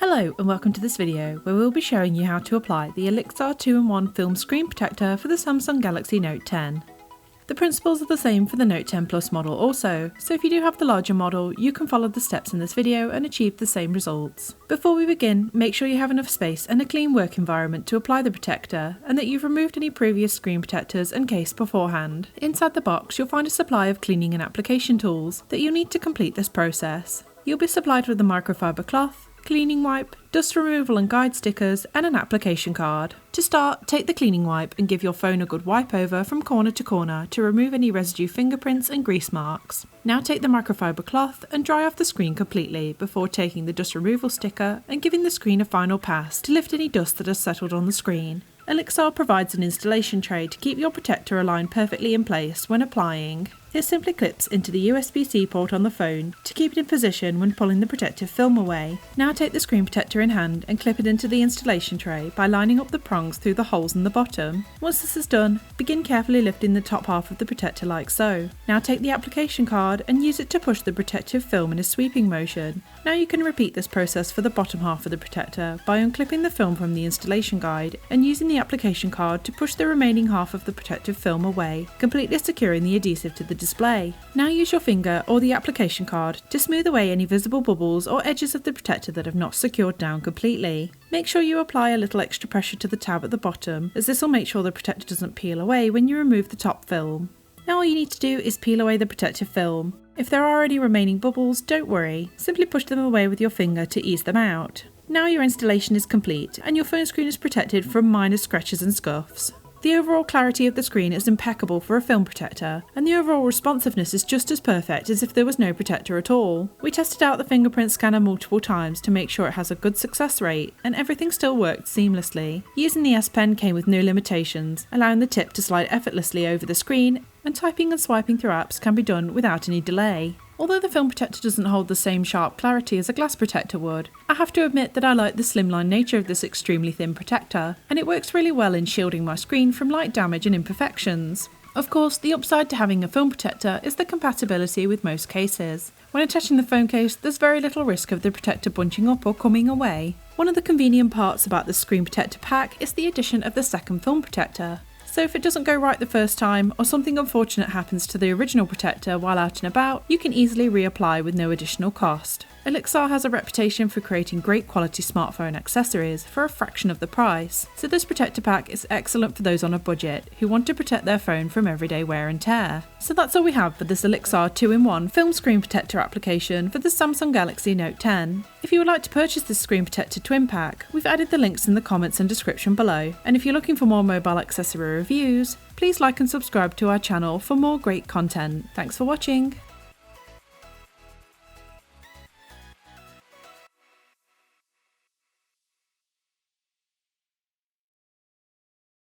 Hello and welcome to this video where we'll be showing you how to apply the Olixar 2-in-1 film screen protector for the Samsung Galaxy Note 10. The principles are the same for the Note 10 Plus model also, so if you do have the larger model, you can follow the steps in this video and achieve the same results. Before we begin, make sure you have enough space and a clean work environment to apply the protector, and that you've removed any previous screen protectors and case beforehand. Inside the box, you'll find a supply of cleaning and application tools that you'll need to complete this process. You'll be supplied with a microfiber cloth, cleaning wipe, dust removal and guide stickers, and an application card. To start, take the cleaning wipe and give your phone a good wipe over from corner to corner to remove any residue fingerprints and grease marks. Now take the microfiber cloth and dry off the screen completely before taking the dust removal sticker and giving the screen a final pass to lift any dust that has settled on the screen. Olixar provides an installation tray to keep your protector aligned perfectly in place when applying. This simply clips into the USB-C port on the phone to keep it in position when pulling the protective film away. Now take the screen protector in hand and clip it into the installation tray by lining up the prongs through the holes in the bottom. Once this is done, begin carefully lifting the top half of the protector like so. Now take the application card and use it to push the protective film in a sweeping motion. Now you can repeat this process for the bottom half of the protector by unclipping the film from the installation guide and using the application card to push the remaining half of the protective film away, completely securing the adhesive to the display. Now use your finger or the application card to smooth away any visible bubbles or edges of the protector that have not secured down completely. Make sure you apply a little extra pressure to the tab at the bottom, as this will make sure the protector doesn't peel away when you remove the top film. Now all you need to do is peel away the protective film. If there are any remaining bubbles, don't worry, simply push them away with your finger to ease them out. Now your installation is complete and your phone screen is protected from minor scratches and scuffs. The overall clarity of the screen is impeccable for a film protector, and the overall responsiveness is just as perfect as if there was no protector at all. We tested out the fingerprint scanner multiple times to make sure it has a good success rate, and everything still worked seamlessly. Using the S Pen came with no limitations, allowing the tip to slide effortlessly over the screen, and typing and swiping through apps can be done without any delay. Although the film protector doesn't hold the same sharp clarity as a glass protector would, I have to admit that I like the slimline nature of this extremely thin protector, and it works really well in shielding my screen from light damage and imperfections. Of course, the upside to having a film protector is the compatibility with most cases. When attaching the phone case, there's very little risk of the protector bunching up or coming away. One of the convenient parts about the screen protector pack is the addition of the second film protector. So if it doesn't go right the first time, or something unfortunate happens to the original protector while out and about, you can easily reapply with no additional cost. Olixar has a reputation for creating great quality smartphone accessories for a fraction of the price, so this protector pack is excellent for those on a budget who want to protect their phone from everyday wear and tear. So that's all we have for this Olixar 2-in-1 film screen protector application for the Samsung Galaxy Note 10. If you would like to purchase this screen protector twin pack, we've added the links in the comments and description below, and if you're looking for more mobile accessory reviews, please like and subscribe to our channel for more great content. Thanks for watching!